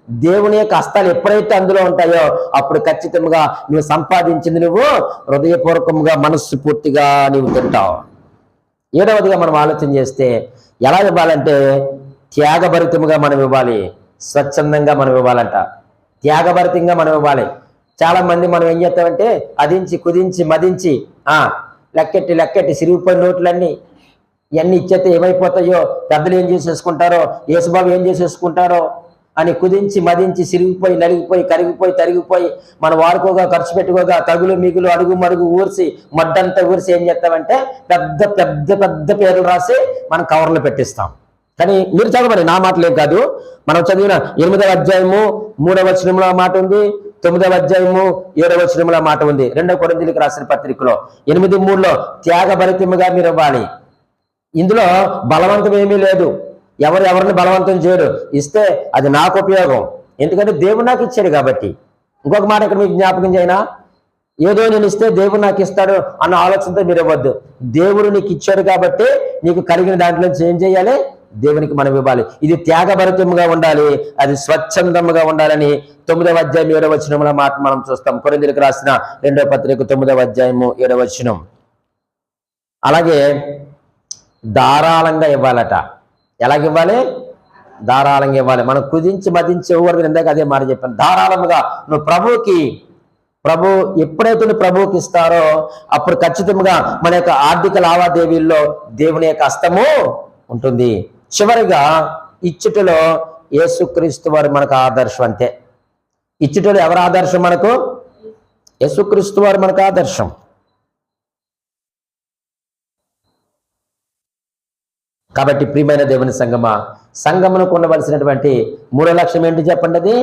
దేవుని యొక్క హస్తాలు ఎప్పుడైతే అందులో ఉంటాయో అప్పుడు ఖచ్చితంగా నువ్వు సంపాదించింది నువ్వు హృదయపూర్వకంగా మనస్సు పూర్తిగా నువ్వు తింటావు. 7వదిగా మనం ఆలోచన చేస్తే ఎలా ఇవ్వాలంటే త్యాగభరితముగా మనం ఇవ్వాలి, స్వచ్ఛందంగా మనం ఇవ్వాలంట. త్యాగభరితంగా మనం ఇవ్వాలి. చాలా మంది మనం ఏం చేస్తామంటే అదించి కుదించి మదించి లెక్కెట్టి సిరిగిపోయిన నోట్లన్నీ ఇవన్నీ ఇచ్చేస్తే ఏమైపోతాయో, పెద్దలు ఏం చేసేసుకుంటారో, యేసుబాబు ఏం చేసేసుకుంటారో అని కుదించి మదించి సిరిగిపోయి నలిగిపోయి కరిగిపోయి తరిగిపోయి మనం వాడుకోగా ఖర్చు పెట్టుకోగా తగులు మిగులు అడుగు మడుగు ఊర్చి మడ్డంతా ఊర్చి ఏం చేస్తామంటే పెద్ద పెద్ద పెద్ద పేర్లు రాసి మనం కవర్లు పెట్టిస్తాం. కానీ మీరు చదవండి, నా మాటలేం కాదు. మనం చదివిన 8వ అధ్యాయము 3వ వచనంలో మాట ఉంది, 9వ అధ్యాయము 7వ వచనంలో మాట ఉంది. 2 కొరింథీయులకు రాసిన పత్రికలో 8:3లో త్యాగభరితముగా మీరు ఇవ్వాలి. ఇందులో బలవంతం ఏమీ లేదు. ఎవరిని బలవంతం చేయరు. ఇస్తే అది నాకు ఉపయోగం, ఎందుకంటే దేవుడు నాకు ఇచ్చాడు కాబట్టి. ఇంకొక మాట ఇక్కడ మీకు జ్ఞాపకం చేయనా, ఏదో నేను ఇస్తే దేవుడు నాకు ఇస్తాడు అన్న ఆలోచనతో మీరు ఇవ్వద్దు. దేవుడు నీకు ఇచ్చాడు కాబట్టి నీకు కలిగిన దాంట్లో ఏం చేయాలి, దేవునికి మనం ఇవ్వాలి. ఇది త్యాగభరితముగా ఉండాలి, అది స్వచ్ఛందముగా ఉండాలని 9వ అధ్యాయం 7వ వచనంలో మాట మనం చూస్తాం. కొరింథీయులకు రాసిన 2వ పత్రిక 9వ అధ్యాయము 7వ వచనం. అలాగే ధారాళంగా ఇవ్వాలట. ఎలాగివ్వాలి? ధారాళంగా ఇవ్వాలి. మనం కుదించి మదించి ఇవ్వకూడదు. ఇందాక అదే మాట చెప్పాను. ధారాళముగా నువ్వు ప్రభు ఎప్పుడైతే నువ్వు ప్రభువుకి ఇస్తారో అప్పుడు ఖచ్చితంగా మన యొక్క ఆర్థిక లావాదేవీల్లో దేవుని యొక్క హస్తము ఉంటుంది. చివరిగా ఇచ్చుటలో యేసుక్రీస్తు వారు మనకు ఆదర్శం. అంతే. ఇచ్చుటలో ఎవరు ఆదర్శం మనకు? యేసుక్రీస్తు వారు మనకు ఆదర్శం. కాబట్టి ప్రియమైన దేవుని సంగమా, సంఘమునకు ఉండవలసినటువంటి 3 లక్ష్యం ఏంటి చెప్పండి? అది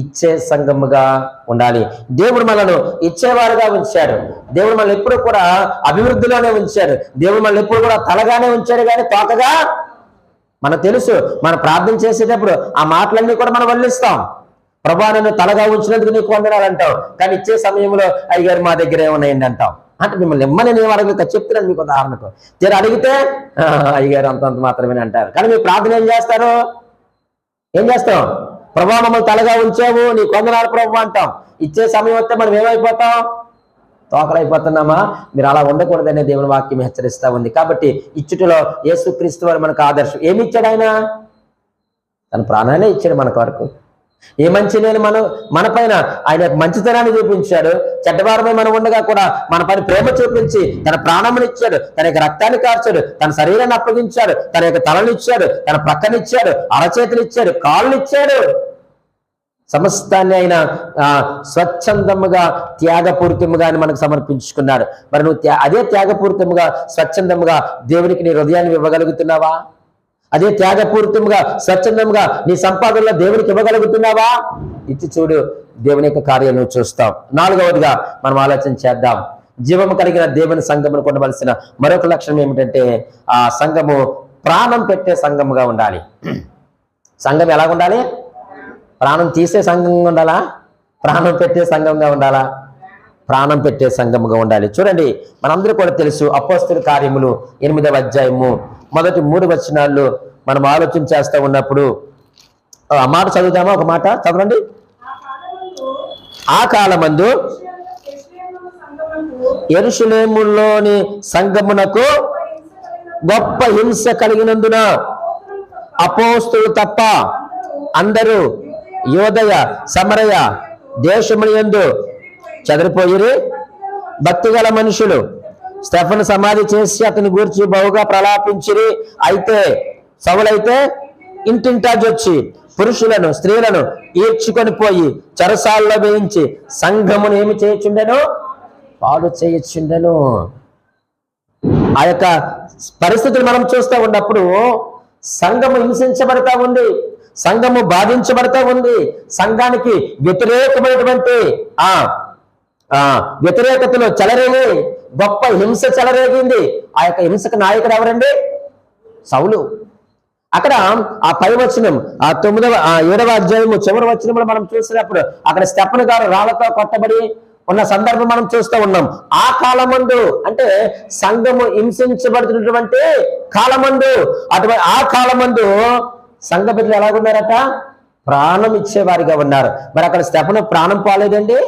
ఇచ్చే సంఘముగా ఉండాలి. దేవుడు మనను ఇచ్చేవారుగా ఉంచాడు. దేవుడు మనల్ని ఎప్పుడు కూడా అభివృద్ధిలోనే ఉంచాడు. దేవుడు మనల్ని ఎప్పుడు కూడా తలగానే ఉంచాడు, కానీ తోకగా. మనకు తెలుసు, మనం ప్రార్థన చేసేటప్పుడు ఆ మాటలన్నీ కూడా మనం వల్లిస్తాం. ప్రభా నన్ను తలగా ఉంచినందుకు నీకు వందనాలు అంటావు, కానీ ఇచ్చే సమయంలో అయ్యగారు మా దగ్గర ఏమున్నాయండి అంటాం. అంటే మిమ్మల్ని ఇమ్మని నేను అడగక చెప్తున్నాను మీకు ఉదాహరణకు. తీరు అడిగితే అయ్యగారు అంతంత మాత్రమే అంటారు. కానీ మీ ప్రార్థన ఏం చేస్తారు? ప్రభా మమ్మల్ని తలగా ఉంచావు, నీ కొందనాలు ప్రభు అంటాం. ఇచ్చే సమయం వస్తే మనం ఏమైపోతాం? తోకలైపోతున్నామా? మీరు అలా ఉండకూడదనే దేవుని వాక్యం హెచ్చరిస్తా ఉంది. కాబట్టి ఇచ్చుటలో యేసుక్రీస్తు వారు మనకు ఆదర్శం. ఏమి ఇచ్చాడు ఆయన? తన ప్రాణాన్ని ఇచ్చాడు మన కొరకు. ఏ మంచి లేని మన పైన ఆయన మంచితనాన్ని చూపించాడు. చెడ్డవారమే మనం ఉండగా కూడా మన పైన ప్రేమ చూపించి తన ప్రాణముని ఇచ్చాడు, తన యొక్క రక్తాన్ని కార్చాడు, తన శరీరాన్ని అప్పగించాడు, తన యొక్క తలను ఇచ్చాడు, తన ప్రక్కనిచ్చాడు, అరచేతులు ఇచ్చాడు, కాళ్ళు ఇచ్చాడు. సమస్తాన్ని ఆయన స్వచ్ఛందముగా త్యాగపూరితముగా మనకు సమర్పించుకున్నాడు. మరి నువ్వు అదే త్యాగపూరితముగా స్వచ్ఛందముగా దేవునికి నీ హృదయాన్ని ఇవ్వగలుగుతున్నావా? అదే త్యాగపూరితముగా స్వచ్ఛందంగా నీ సంపాదనలో దేవునికి ఇవ్వగలుగుతున్నావా? ఇచ్చి చూడు, దేవుని యొక్క కార్యాలను చూస్తాం. 4వదిగా మనం ఆలోచన చేద్దాం. జీవము కలిగిన దేవుని సంఘమును ఉండవలసిన మరొక లక్షణం ఏమిటంటే ఆ సంఘము ప్రాణం పెట్టే సంఘముగా ఉండాలి. సంఘం ఎలా ఉండాలి? ప్రాణం తీసే సంఘంగా ఉండాలా? ప్రాణం పెట్టే సంఘంగా ఉండాలా? ప్రాణం పెట్టే సంఘముగా ఉండాలి. చూడండి, మనందరూ కూడా తెలుసు, అపోస్తలుల కార్యములు 8వ అధ్యాయము మొదటి 3 వచనాల్లో మనం ఆలోచన చేస్తూ ఉన్నప్పుడు ఆ మాట చదువుదామా? ఒక మాట చదవండి. ఆ కాలమందు యెరూషలేములోని సంఘమునకు గొప్ప హింస కలిగినందున అపోస్తలులు తప్ప అందరూ యోదయ సమరయ దేశములందు చెదరిపోయిరి. భక్తిగల మనుషులు స్టెఫను సమాధి చేసి అతని గూర్చి బహుగా ప్రలాపించిరి. అయితే సౌలైతే ఇంటింటా వచ్చి పురుషులను స్త్రీలను ఈడ్చుకొని పోయి చెరసాలలో వేయించి సంఘమును ఏమి చేయచుండెను? పాడు చేయచుండెను. ఆ యొక్క పరిస్థితులు మనం చూస్తూ ఉన్నప్పుడు సంఘము హింసించబడతా ఉంది, సంఘము బాధించబడతా ఉంది. సంఘానికి వ్యతిరేకమైనటువంటి వ్యతిరేకతలు చెలరేగి గొప్ప హింస చెలరేగింది. ఆ యొక్క హింసకు నాయకుడు ఎవరండి? సౌలు. అక్కడ ఆ 10వ వచనం, ఆ 7వ అధ్యాయము చివరి వచనంలో మనం చూసినప్పుడు అక్కడ స్టెఫను గారు రాళ్లతో కొట్టబడి ఉన్న సందర్భం మనం చూస్తూ ఉన్నాం. ఆ కాలమందు అంటే సంఘము హింసించబడుతున్నటువంటి కాలమందు, అటువంటి ఆ కాలమందు సంఘ బిడ్డలు ఎలాగున్నారట? ప్రాణం ఇచ్చేవారిగా ఉన్నారు. మరి అక్కడ స్టెఫను ప్రాణం పోలేదండి?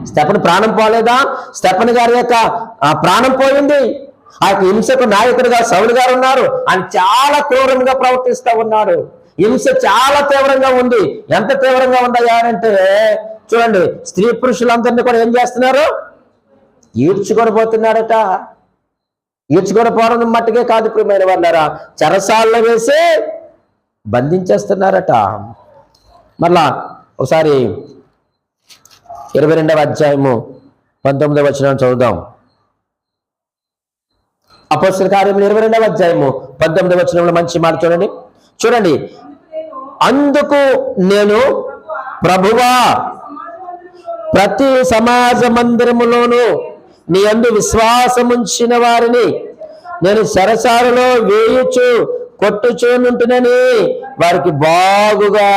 స్టెఫను ప్రాణం పోలేదా? స్టెఫను గారి యొక్క ప్రాణం పోయింది. ఆ యొక్క హింసకు నాయకుడిగా సౌలు గారు ఉన్నారు. ఆయన చాలా క్రూరంగా ప్రవర్తిస్తూ ఉన్నాడు. హింస చాలా తీవ్రంగా ఉంది. ఎంత తీవ్రంగా ఉందయ్యా అంటే చూడండి, స్త్రీ పురుషులందరినీ కూడా ఏం చేస్తున్నారు? ఈడ్చుకొని పోతున్నారట. ఈడ్చుకొని పోవడం మట్టుకే కాదు ప్రియమైన వాళ్ళారా, చెరసాలలో వేసి బంధించేస్తున్నారట. మరలా ఒకసారి 22వ అధ్యాయము 19వ వచనం చదువుదాం. అపోస్తలుల కార్యములు 22వ అధ్యాయము 19వ వచనంలో మంచి మాట చూడండి. అందుకు నేను, ప్రభువా, ప్రతి సమాజ మందిరములోను నీ యందు విశ్వాసముంచిన వారిని నేను చెరసాలలో వేయుచు కొట్టుచునుంటునని వారికి బాగుగా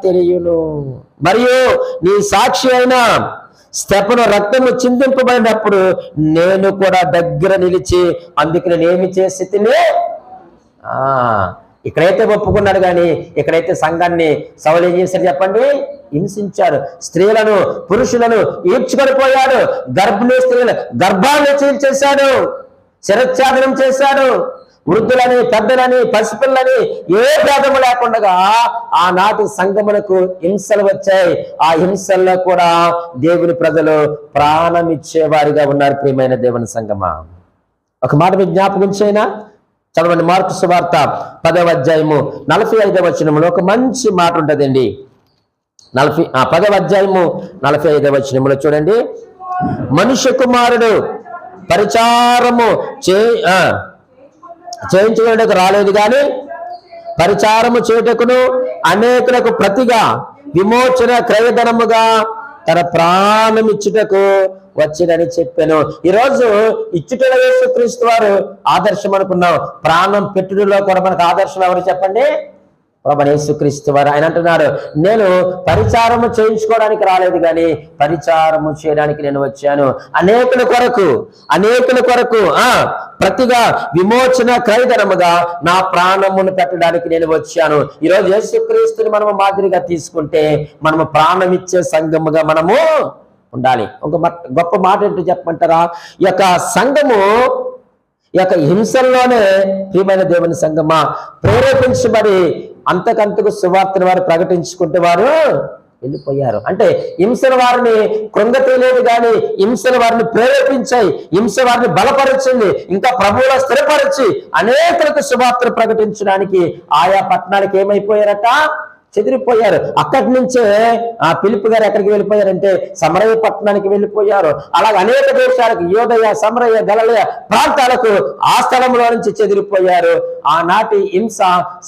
తెలియను. మరియు నీ సాక్షి అయిన స్తెఫను రక్తము చిందింపబడినప్పుడు నేను కూడా దగ్గర నిలిచి అందుకు నేను ఏమి చేసి తినే. ఇక్కడైతే ఒప్పుకున్నాడు, కానీ ఇక్కడైతే సంఘాన్ని సౌలు ఏం చేశారు చెప్పండి? హింసించాడు. స్త్రీలను పురుషులను ఈడ్చుకొని పోయాడు. గర్భిణీ స్త్రీలను గర్భాన్ని చీల్చేశాడు, శిరచ్ఛేదనం చేశాడు. వృద్ధులని, పెద్దలని, పసిపిల్లని ఏ భేదము లేకుండా ఆనాటి సంఘమునకు హింసలు వచ్చాయి. ఆ హింసల్లో కూడా దేవుని ప్రజలు ప్రాణం ఇచ్చేవారిగా ఉన్నారు. ప్రియమైన దేవుని సంఘమా, ఒక మాట మీ జ్ఞాపకం చేయనా? చదవండి, మార్కు సువార్త 10వ అధ్యాయము 45వ వచనంలో ఒక మంచి మాట ఉంటుందండి. 10వ అధ్యాయము 45వ వచనంలో చూడండి. మనుష్య కుమారుడు పరిచారము చేయించుకునేటకు రాలేదు, కానీ పరిచారము చేయుటకును అనేకులకు ప్రతిగా విమోచన క్రయధనముగా తన ప్రాణం ఇచ్చుటకు వచ్చినని చెప్పాను. ఈరోజు ఇచ్చుటలో యేసుక్రీస్తు వారు ఆదర్శం అనుకున్నాం. ప్రాణం పెట్టుడులో కూడా మనకు ఆదర్శం ఎవరు చెప్పండి? ప్రభువైన యేసుక్రీస్తు వారు. ఆయన అంటున్నాడు, నేను పరిచారము చేయించుకోవడానికి రాలేదు, కానీ పరిచారము చేయడానికి నేను వచ్చాను. అనేకుల కొరకు ప్రతిగా విమోచన క్రయధనముగా నా ప్రాణమును పెట్టడానికి నేను వచ్చాను. ఈరోజు యేసుక్రీస్తుని మనము మాదిరిగా తీసుకుంటే మనము ప్రాణం ఇచ్చే సంఘముగా మనము ఉండాలి. ఒక గొప్ప మాట ఏంటో చెప్పమంటారా? ఈ యొక్క సంఘము ఈ యొక్క హింసల్లోనే ప్రియమైన దేవుని సంఘమా ప్రేరేపించబడి అంతకంతకు సువార్తను వారు ప్రకటించుకుంటే వారు వెళ్ళిపోయారు. అంటే హింసల వారిని కృంగతీయలేదు, కానీ హింసల వారిని ప్రేరేపించాయి, హింస వారిని బలపరిచింది, ఇంకా ప్రభువులో స్థిరపరిచి అనేకులకు సువార్తను ప్రకటించడానికి ఆయా పట్టణానికి ఏమైపోయారట? చెదిరిపోయారు. అక్కడి నుంచే ఫిలిప్పు గారు ఎక్కడికి వెళ్ళిపోయారంటే సమరయ పట్టణానికి వెళ్ళిపోయారు. అలాగే అనేక దేశాలకు, యోదయ, సమరయ, గలిలయ ప్రాంతాలకు ఆ స్థలంలో నుంచి చెదిరిపోయారు. ఆనాటి హింస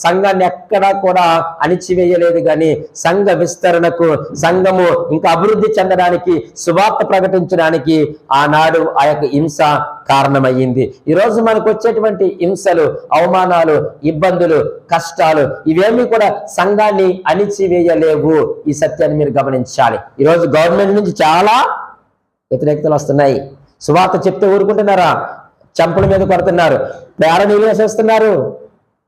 సంఘాన్ని ఎక్కడా కూడా అణిచివేయలేదు, కానీ సంఘ విస్తరణకు, సంఘము ఇంకా అభివృద్ధి చెందడానికి, సువార్త ప్రకటించడానికి ఆనాడు ఆ యొక్క హింస కారణమయ్యింది. ఈరోజు మనకు వచ్చేటువంటి హింసలు, అవమానాలు, ఇబ్బందులు, కష్టాలు ఇవేమీ కూడా సంఘాన్ని అణిచివేయలేవు. ఈ సత్యాన్ని మీరు గమనించాలి. ఈరోజు గవర్నమెంట్ నుంచి చాలా వ్యతిరేకతలు వస్తున్నాయి. సువార్త చెప్తే ఊరుకుంటున్నారా? చంపుల మీద కొడుతున్నారు, పేరనీళ్ళు వేసేస్తున్నారు.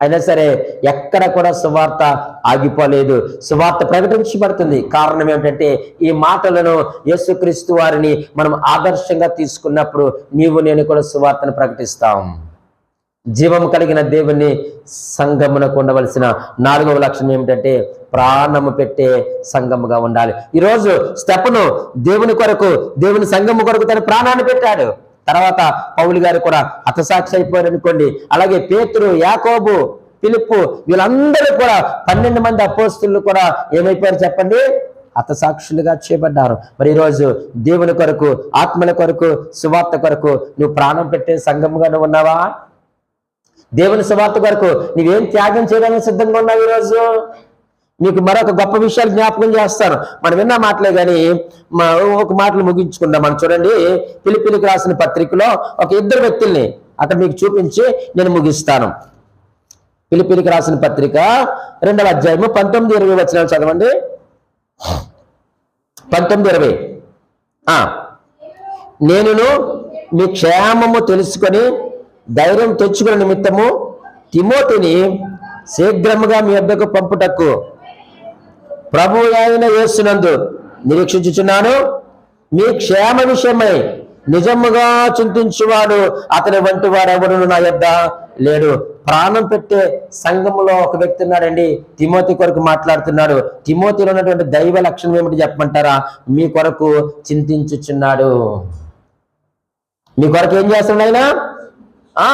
అయినా సరే ఎక్కడ కూడా సువార్త ఆగిపోలేదు. సువార్త ప్రకటించబడుతుంది. కారణం ఏమిటంటే ఈ మాటలను యేసుక్రీస్తు వారిని మనం ఆదర్శంగా తీసుకున్నప్పుడు నీవు నేను కూడా సువార్తను ప్రకటిస్తాం. జీవం కలిగిన దేవుని సంఘమునకు ఉండవలసిన 4వ లక్షణం ఏమిటంటే ప్రాణము పెట్టే సంఘముగా ఉండాలి. ఈరోజు స్తెఫను దేవుని కొరకు, దేవుని సంఘము కొరకు తన ప్రాణాన్ని పెట్టాడు. తర్వాత పౌలు గారు కూడా హతసాక్షి అయిపోయారు అనుకోండి. అలాగే పేతురు, యాకోబు, ఫిలిప్పు వీళ్ళందరూ కూడా 12 మంది అపోస్తలులు కూడా ఏమైపోయారు చెప్పండి? హతసాక్షులుగా చేయబడ్డారు. మరి ఈరోజు దేవుని కొరకు, ఆత్మల కొరకు, సువార్త కొరకు నువ్వు ప్రాణం పెట్టే సంఘముగా నువ్వు ఉన్నావా? దేవుని సువార్త కొరకు నువ్వేం త్యాగం చేయడానికి సిద్ధంగా ఉన్నావు? ఈరోజు మీకు మరొక గొప్ప విషయాలు జ్ఞాపకం చేస్తాను. మనం విన్న మాటలే కానీ ఒక మాటలు ముగించుకుందాం. మనం చూడండి, ఫిలిప్పీలకు రాసిన పత్రికలో ఒక 2 వ్యక్తుల్ని అక్కడ మీకు చూపించి నేను ముగిస్తాను. ఫిలిప్పీలకు రాసిన పత్రిక 2వ అధ్యాయము 19-20 వచనాలు చదవండి. 19-20. నేనును మీ క్షేమము తెలుసుకొని ధైర్యం తెచ్చుకునే నిమిత్తము తిమోతిని శీఘ్రముగా మీ వద్దకు పంపుటకు ప్రభువు అయిన యేసునందు నిరీక్షించుచున్నాను. మీ క్షేమ విషయమై నిజముగా చింతించువాడు అతని వంటి వారెవరు నా యొద్ద లేడు. ప్రాణం పెట్టే సంఘములో ఒక వ్యక్తి ఉన్నాడండి. తిమోతి కొరకు మాట్లాడుతున్నాడు. తిమోతిలో ఉన్నటువంటి దైవ లక్షణం ఏమిటి చెప్పమంటారా? మీ కొరకు చింతించుచున్నాడు. మీ కొరకు ఏం చేస్తున్నాడు ఆయన? ఆ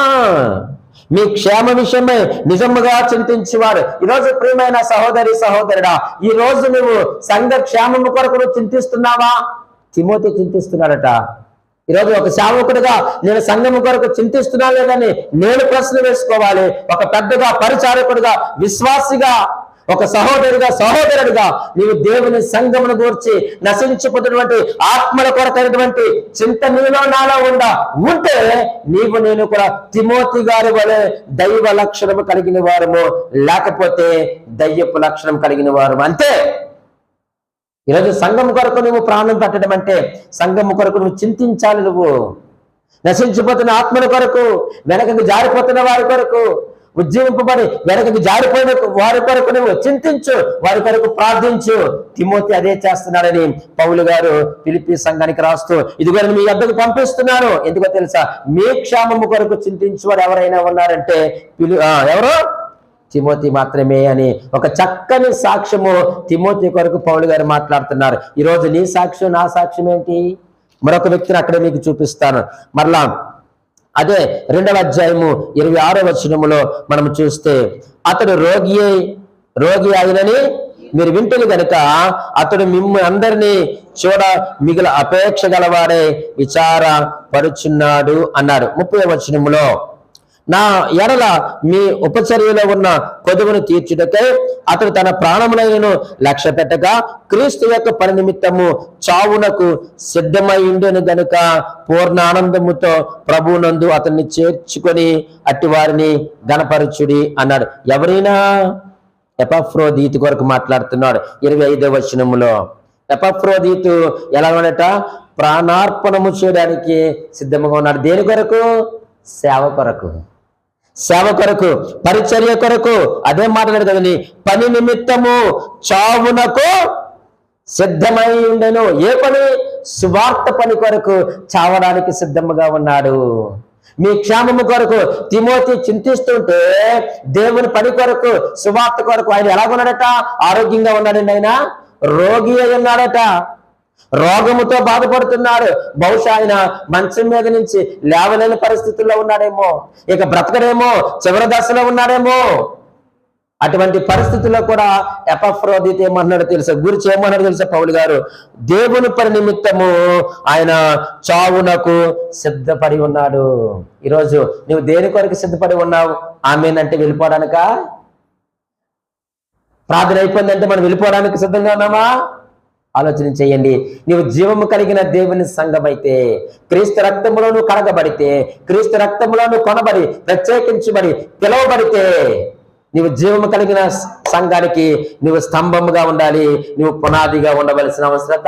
మీ క్షేమ విషయమై నిజముగా చింతించేవారు. ఈరోజు ప్రియమైన సహోదరి సహోదరుడా, ఈ రోజు నువ్వు సంఘ క్షేమము కొరకు నువ్వు చింతిస్తున్నావా? తిమోతి చింతిస్తున్నాడట. ఈరోజు ఒక సేవకుడిగా నేను సంఘము కొరకు చింతిస్తున్నా లేదని నేను ప్రశ్న వేసుకోవాలి. ఒక పెద్దగా, పరిచారకుడిగా, విశ్వాసిగా, ఒక సహోదరుడిగా నీవు దేవుని సంఘమును గూర్చి నశించిపోతున్నటువంటి ఆత్మల కొరకైనటువంటి చింత నీలో నాలో ఉంటే నీవు నేను కూడా తిమోతి గారి వలె దైవ లక్షణము కలిగిన వారము, లేకపోతే దయ్యపు లక్షణం కలిగిన వారు. అంతే. ఈరోజు సంఘం కొరకు నువ్వు ప్రాణం పెట్టడం అంటే సంఘము కొరకు నువ్వు చింతించాలి. నువ్వు నశించిపోతున్న ఆత్మల కొరకు, వెనకకు జారిపోతున్న వారి కొరకు, ఉజ్జీవింపబడి వెనకకి జారిపోయిన వారి కొరకు నువ్వు చింతించు, వారి కొరకు ప్రార్థించు. తిమోతి అదే చేస్తున్నాడని పౌలు గారు ఫిలిప్పీ సంఘానికి రాస్తూ ఇదిగో మీ వద్దకు పంపిస్తున్నాను. ఎందుకో తెలుసా? మీ క్షేమము కొరకు చింతించువారు ఎవరైనా ఉన్నారంటే ఎవరు? తిమోతి మాత్రమే అని ఒక చక్కని సాక్ష్యము తిమోతి కొరకు పౌలు గారు మాట్లాడుతున్నారు. ఈరోజు నీ సాక్ష్యం, నా సాక్ష్యం ఏంటి? మరొక వ్యక్తిని అక్కడే మీకు చూపిస్తాను. మరలా అదే 2వ అధ్యాయము 26వ వచనములో మనం చూస్తే, అతడు రోగి అయినని మీరు వింటుని గనుక అతడు మిమ్మల్ని అందరినీ చూడ మిగిలిన అపేక్ష గలవాడే విచారపరుచున్నాడు అన్నాడు. 30వ వచనములో, నా ఎడల మీ ఉపచర్యలో ఉన్న కొదువును తీర్చుటకై అతడు తన ప్రాణములైనను లక్ష్య పెట్టక క్రీస్తు యొక్క పని నిమిత్తము చావునకు సిద్ధమై ఉండెను గనుక పూర్ణ ఆనందముతో ప్రభువునందు అతన్ని చేర్చుకొని అట్టి వారిని గణపరచుడి అన్నాడు. ఎవరైనా? ఎపఫ్రోదీతు కొరకు మాట్లాడుతున్నాడు. 25వ వచనములో ఎపఫ్రోదీతు ఎలా ఉన్నట? ప్రాణార్పణము చేయడానికి సిద్ధంగా ఉన్నాడు. దేని కొరకు? సేవ కొరకు, పరిచర్య కొరకు. అదే మాట్లాడు కదండి, పని నిమిత్తము చావునకు సిద్ధమై ఉండెను. ఏ పని? సువార్త పని కొరకు చావడానికి సిద్ధముగా ఉన్నాడు. మీ క్షేమము కొరకు తిమోతి చింతిస్తుంటే దేవుని పని కొరకు, సువార్త కొరకు ఆయన ఎలాగున్నాడట? ఆరోగ్యంగా ఉన్నాడండి. ఆయన రోగి అయి ఉన్నాడట. రోగముతో బాధపడుతున్నాడు. బహుశా ఆయన మంచం మీద నుంచి లేవలేని పరిస్థితుల్లో ఉన్నాడేమో, ఇక బ్రతకడేమో, చివరి దశలో ఉన్నాడేమో. అటువంటి పరిస్థితుల్లో కూడా ఎపఫ్రోదీతు ఏమన్నాడో తెలుసా పౌలు గారు? దేవుని పని నిమిత్తము ఆయన చావునకు సిద్ధపడి ఉన్నాడు. ఈరోజు నువ్వు దేని కొరకు సిద్ధపడి ఉన్నావు? ఆమేనంటే వెళ్ళిపోవడానికా? ప్రార్థన అయిపోయిందంటే మనం వెళ్ళిపోవడానికి సిద్ధంగా ఉన్నామా? ఆలోచన చేయండి. నీవు జీవము కలిగిన దేవుని సంఘమైతే, క్రీస్తు రక్తములో నువ్వు కడగబడితే, క్రీస్తు రక్తములో నువ్వు కొనబడి, ప్రత్యేకించబడి, పిలువబడితే, నీవు జీవము కలిగిన సంఘానికి నువ్వు స్తంభముగా ఉండాలి. నువ్వు పునాదిగా ఉండవలసిన అవసరత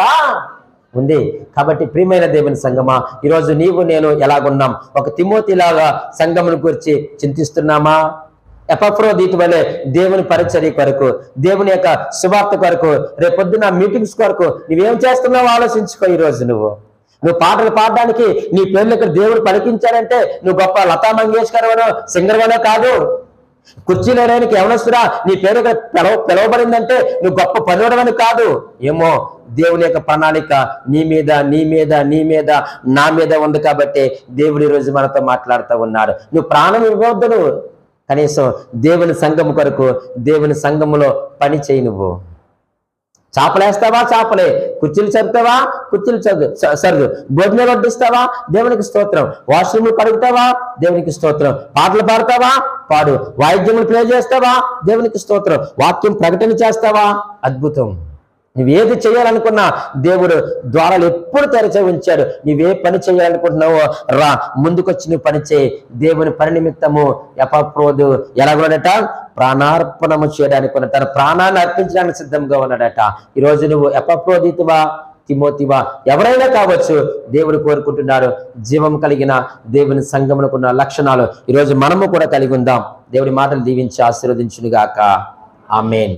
ఉంది. కాబట్టి ప్రియమైన దేవుని సంఘమా, ఈరోజు నీవు నేను ఎలాగున్నాం? ఒక తిమోతిలాగా సంఘమును గురించి చింతిస్తున్నామా? ఎపఫ్రోదీతు వలె దేవుని పరిచర్య కొరకు, దేవుని యొక్క సువార్త కొరకు, రేపొద్దున మీటింగ్స్ కొరకు నువ్వేం చేస్తున్నావు ఆలోచించుకో. ఈరోజు నువ్వు పాటలు పాడడానికి నీ పేర్లు ఇక్కడ దేవుడు పలికించాడంటే నువ్వు గొప్ప లతా మంగేష్కర్ అనో, సింగర్ అనో కాదు. కుర్చీలో లేనికి యవనస్తుడా నీ పేరు పిలవబడిందంటే నువ్వు గొప్ప పనివడమని కాదు. ఏమో దేవుని యొక్క ప్రణాళిక నీ మీద నా మీద ఉంది. కాబట్టి దేవుడు ఈరోజు మనతో మాట్లాడుతూ ఉన్నాడు. నువ్వు ప్రాణం ఇవ్వవద్దు. నువ్వు కనీసం దేవుని సంఘము కొరకు, దేవుని సంఘములో పని చేయి. నువ్వు చాపలేస్తావా? చాపలే. కుర్చీలు చదువుతావా? కుర్చీలు సర్దు. భోజనాలు వడ్డిస్తావా? దేవునికి స్తోత్రం. వాష్రూమ్లు కడుగుతావా? దేవునికి స్తోత్రం. పాటలు పాడతావా? పాడు. వాయిద్యములు ప్లే చేస్తావా? దేవునికి స్తోత్రం. వాక్యం ప్రకటన చేస్తావా? అద్భుతం. నువ్వేది చేయాలనుకున్నా దేవుడు ద్వారాలు ఎప్పుడు తెరచే ఉంచాడు. నువ్వే పని చేయాలనుకుంటున్నావో రా, ముందుకొచ్చి నువ్వు పని చేయి. దేవుని పని నిమిత్తము ఎపఫ్రోదు ఎలాగున్నాడట? ప్రాణార్పణము చేయడానికి ఉన్న, తన ప్రాణాన్ని అర్పించడానికి సిద్ధంగా ఉన్నాడట. ఈరోజు నువ్వు ఎపఫ్రోదీతువా, తిమోతివా, ఎవరైనా కావచ్చు, దేవుడు కోరుకుంటున్నాడు జీవం కలిగిన దేవుని సంఘమునకున్న లక్షణాలు ఈరోజు మనము కూడా కలిగి ఉందాం. దేవుడి మాటలు దీవించి ఆశీర్వదించునుగాక. ఆమేన్.